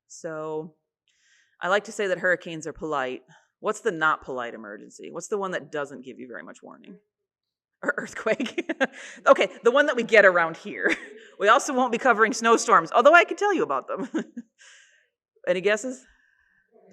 So I like to say that hurricanes are polite. What's the not polite emergency? What's the one that doesn't give you very much warning? Or earthquake. Okay, the one that we get around here. We also won't be covering snowstorms, although I can tell you about them. Any guesses?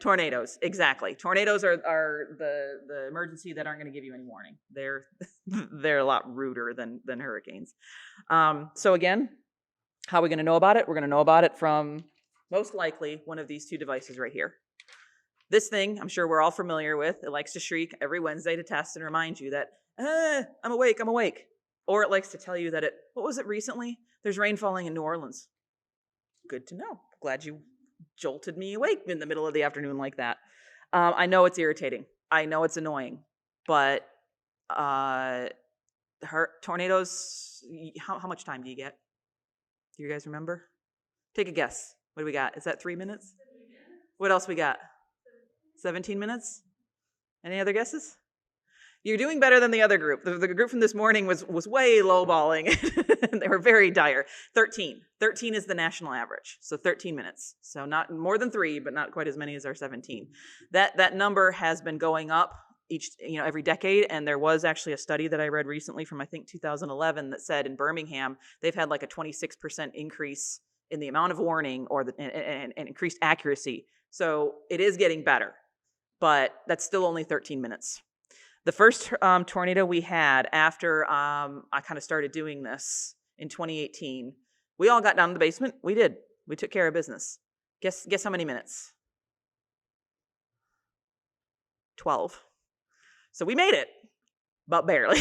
Tornadoes, exactly. Tornadoes are the emergency that aren't going to give you any warning. They're a lot ruder than hurricanes. So again, how are we going to know about it? We're going to know about it from most likely one of these two devices right here. This thing, I'm sure we're all familiar with. It likes to shriek every Wednesday to test and remind you that, I'm awake, I'm awake. Or it likes to tell you that what was it recently? There's rain falling in New Orleans. Good to know. Glad you jolted me awake in the middle of the afternoon like that. I know it's irritating. I know it's annoying. But tornadoes, how much time do you get? Do you guys remember? Take a guess. What do we got? Is that 3 minutes? What else we got? 17 minutes? Any other guesses? You're doing better than the other group. The group from this morning was way lowballing. They were very dire. 13. 13 is the national average. So 13 minutes. So not more than 3, but not quite as many as our 17. That number has been going up every decade. And there was actually a study that I read recently from, I think, 2011 that said in Birmingham, they've had like a 26% increase in the amount of warning and increased accuracy. So it is getting better, but that's still only 13 minutes. The first tornado we had after I kind of started doing this in 2018, we all got down to the basement. We did. We took care of business. Guess how many minutes? 12. So we made it, but barely.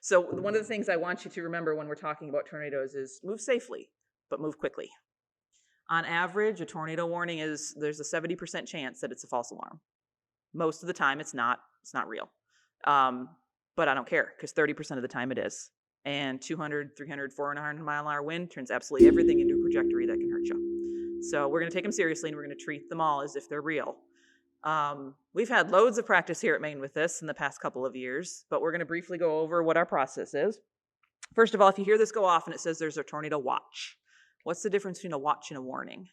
So one of the things I want you to remember when we're talking about tornadoes is move safely, but move quickly. On average, a tornado warning there's a 70% chance that it's a false alarm. Most of the time it's not real. But I don't care, because 30% of the time it is. And 200, 300, 400 mile an hour wind turns absolutely everything into a trajectory that can hurt you. So we're going to take them seriously, and we're going to treat them all as if they're real. We've had loads of practice here at Maine with this in the past couple of years, but we're going to briefly go over what our process is. First of all, if you hear this go off and it says there's a tornado watch, what's the difference between a watch and a warning?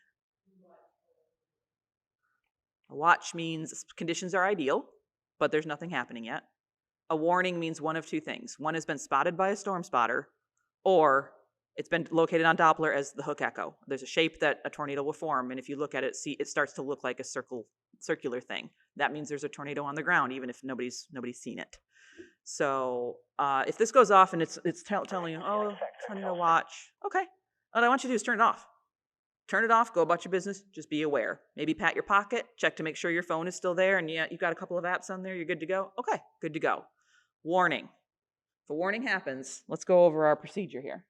A watch means conditions are ideal, but there's nothing happening yet. A warning means one of two things. One has been spotted by a storm spotter, or it's been located on Doppler as the hook echo. There's a shape that a tornado will form, and if you look at it, see it starts to look like a circular thing. That means there's a tornado on the ground, even if nobody's seen it. So if this goes off and it's telling you, oh, tornado watch, okay. What I want you to do is turn it off. Turn it off, go about your business, just be aware. Maybe pat your pocket, check to make sure your phone is still there, and you've got a couple of apps on there, you're good to go? Okay, good to go. Warning. If a warning happens, let's go over our procedure here.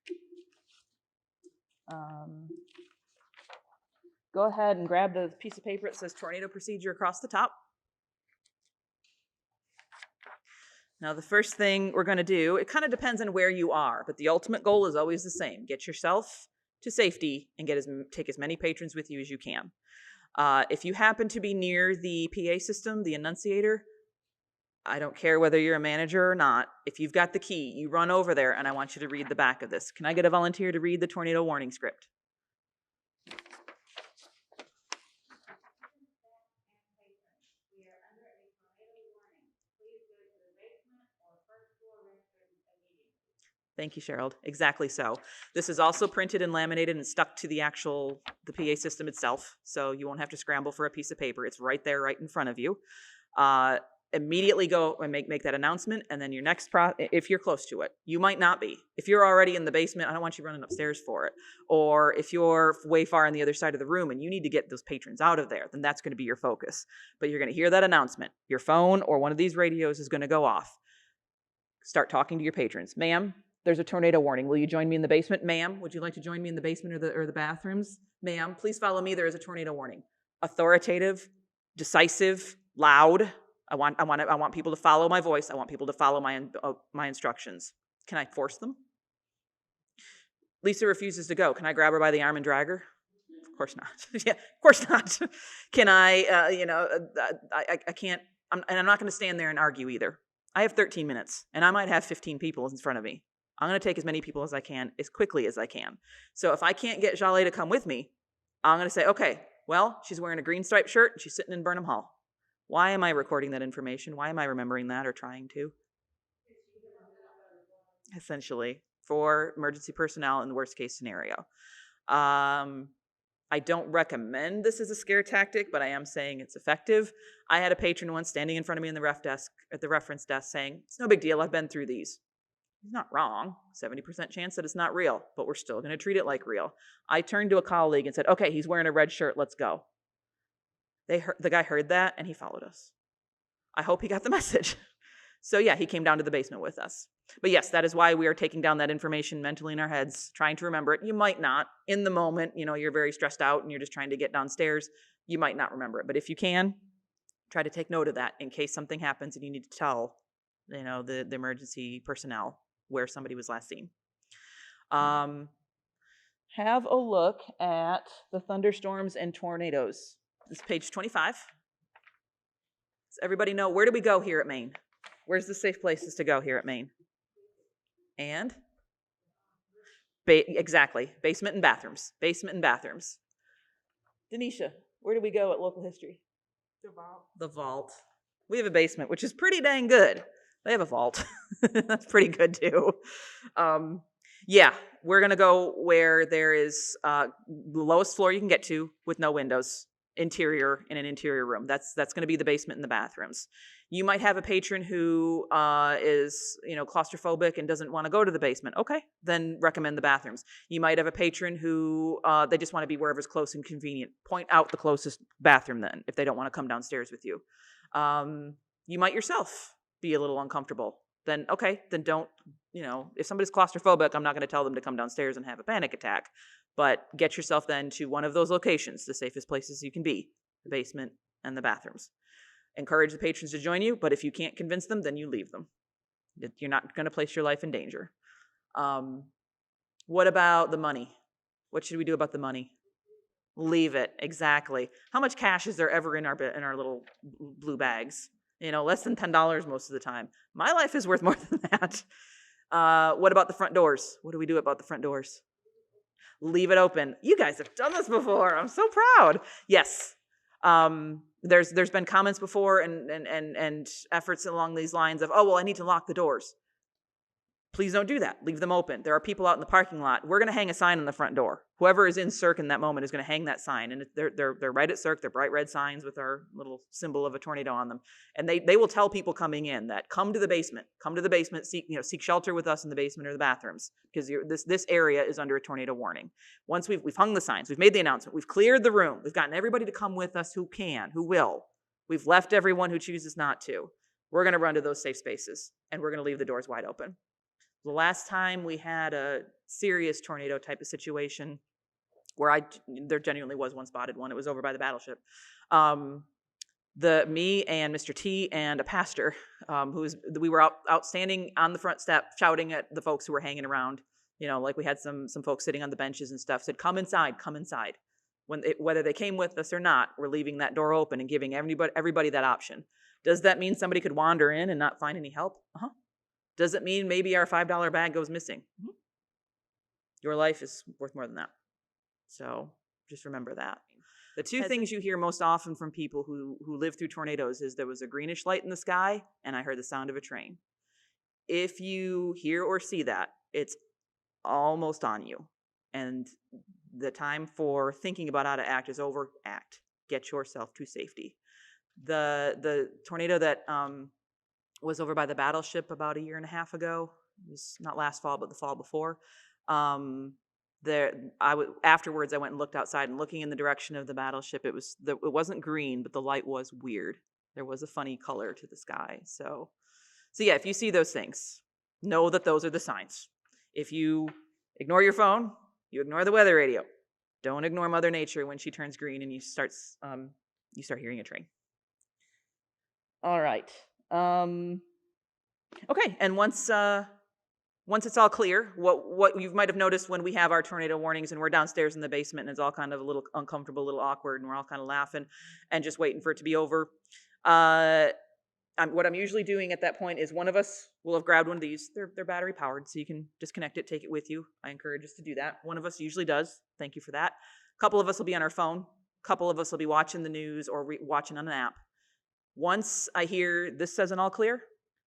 Go ahead and grab the piece of paper that says tornado procedure across the top. Now, the first thing we're going to do, it kind of depends on where you are, but the ultimate goal is always the same. Get yourself to safety and take as many patrons with you as you can. If you happen to be near the PA system, the annunciator, I don't care whether you're a manager or not. If you've got the key, you run over there, and I want you to read the back of this. Can I get a volunteer to read the tornado warning script? Thank you, Cheryl. Exactly so. This is also printed and laminated and stuck to the PA system itself, so you won't have to scramble for a piece of paper. It's right there, right in front of you. Immediately go and make that announcement, and then your next if you're close to it. You might not be. If you're already in the basement, I don't want you running upstairs for it. Or if you're way far on the other side of the room and you need to get those patrons out of there, then that's going to be your focus. But you're going to hear that announcement. Your phone or one of these radios is going to go off. Start talking to your patrons. Ma'am, there's a tornado warning. Will you join me in the basement? Ma'am, would you like to join me in the basement or the bathrooms? Ma'am, please follow me. There is a tornado warning. Authoritative, decisive, loud. I want people to follow my voice. I want people to follow my instructions. Can I force them? Lisa refuses to go. Can I grab her by the arm and drag her? Of course not. Yeah, of course not. Can I? I can't. And I'm not going to stand there and argue either. I have 13 minutes, and I might have 15 people in front of me. I'm going to take as many people as I can, as quickly as I can. So if I can't get Jaleh to come with me, I'm going to say, okay, well, she's wearing a green striped shirt and she's sitting in Burnham Hall. Why am I recording that information? Why am I remembering that or trying to? Essentially, for emergency personnel in the worst case scenario. I don't recommend this as a scare tactic, but I am saying it's effective. I had a patron once standing in front of me in the reference desk saying, it's no big deal, I've been through these. He's not wrong. 70% chance that it's not real, but we're still going to treat it like real. I turned to a colleague and said, okay, he's wearing a red shirt, let's go. The guy heard that and he followed us. I hope he got the message. So yeah, he came down to the basement with us. But yes, that is why we are taking down that information mentally in our heads, trying to remember it. You might not. In the moment, you're very stressed out and you're just trying to get downstairs. You might not remember it. But if you can, try to take note of that in case something happens and you need to tell, the emergency personnel where somebody was last seen. Have a look at the thunderstorms and tornadoes. This is page 25. Does everybody know, where do we go here at Maine? Where's the safe places to go here at Maine? And? Exactly. Basement and bathrooms. Basement and bathrooms. Denisha, where do we go at local history? The vault. The vault. We have a basement, which is pretty dang good. They have a vault. That's pretty good too. Yeah, we're going to go where there is the lowest floor you can get to with no windows, interior, in an interior room. That's going to be the basement and the bathrooms. You might have a patron who is, claustrophobic and doesn't want to go to the basement. Okay, then recommend the bathrooms. You might have a patron who they just want to be wherever's close and convenient. Point out the closest bathroom then, if they don't want to come downstairs with you. You might yourself be a little uncomfortable. Then don't, if somebody's claustrophobic, I'm not going to tell them to come downstairs and have a panic attack. But get yourself then to one of those locations, the safest places you can be, the basement and the bathrooms. Encourage the patrons to join you, but if you can't convince them, then you leave them. You're not going to place your life in danger. What about the money? What should we do about the money? Leave it, exactly. How much cash is there ever in our little blue bags? Less than $10 most of the time. My life is worth more than that. What about the front doors? What do we do about the front doors? Leave it open. You guys have done this before. I'm so proud. Yes. There's been comments before and efforts along these lines of, I need to lock the doors. Please don't do that. Leave them open. There are people out in the parking lot. We're going to hang a sign on the front door. Whoever is in Cirque in that moment is going to hang that sign. And they're right at Cirque. They're bright red signs with our little symbol of a tornado on them. And they will tell people coming in that come to the basement. Come to the basement. Seek shelter with us in the basement or the bathrooms because this area is under a tornado warning. Once we've hung the signs, we've made the announcement, we've cleared the room, we've gotten everybody to come with us who can, who will. We've left everyone who chooses not to. We're going to run to those safe spaces and we're going to leave the doors wide open. The last time we had a serious tornado type of situation where there genuinely was one spotted one. It was over by the battleship. Me and Mr. T and a pastor, we were out standing on the front step shouting at the folks who were hanging around. Like we had some folks sitting on the benches and stuff, said, come inside, come inside. Whether they came with us or not, we're leaving that door open and giving everybody that option. Does that mean somebody could wander in and not find any help? Uh-huh. Does it mean maybe our $5 bag goes missing? Mm-hmm. Your life is worth more than that. So just remember that. The two things you hear most often from people who live through tornadoes is there was a greenish light in the sky and I heard the sound of a train. If you hear or see that, it's almost on you. And the time for thinking about how to act is over. Act. Get yourself to safety. The tornado that was over by the battleship about 1.5 years ago. It was not last fall, but the fall before. Afterwards, I went and looked outside, and looking in the direction of the battleship, it wasn't green, but the light was weird. There was a funny color to the sky. So yeah, if you see those things, know that those are the signs. If you ignore your phone, you ignore the weather radio. Don't ignore Mother Nature when she turns green and you start hearing a train. All right. Okay, and once it's all clear, what you might have noticed when we have our tornado warnings and we're downstairs in the basement and it's all kind of a little uncomfortable, a little awkward, and we're all kind of laughing and just waiting for it to be over. What I'm usually doing at that point is one of us will have grabbed one of these. They're battery powered, so you can disconnect it, take it with you. I encourage us to do that. One of us usually does. Thank you for that. A couple of us will be on our phone. A couple of us will be watching the news or watching on an app. Once I hear this says an all clear,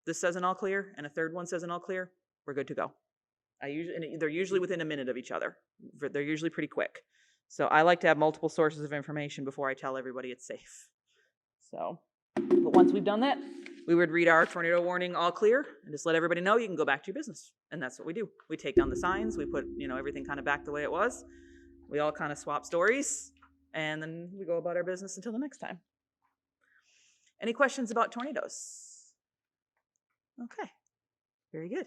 this says an all clear, and a third one says an all clear, we're good to go. And they're usually within a minute of each other. They're usually pretty quick. So I like to have multiple sources of information before I tell everybody it's safe. So, but once we've done that, we would read our tornado warning all clear and just let everybody know you can go back to your business. And that's what we do. We take down the signs, we put, everything kind of back the way it was. We all kind of swap stories, and then we go about our business until the next time. Any questions about tornadoes? Okay, very good.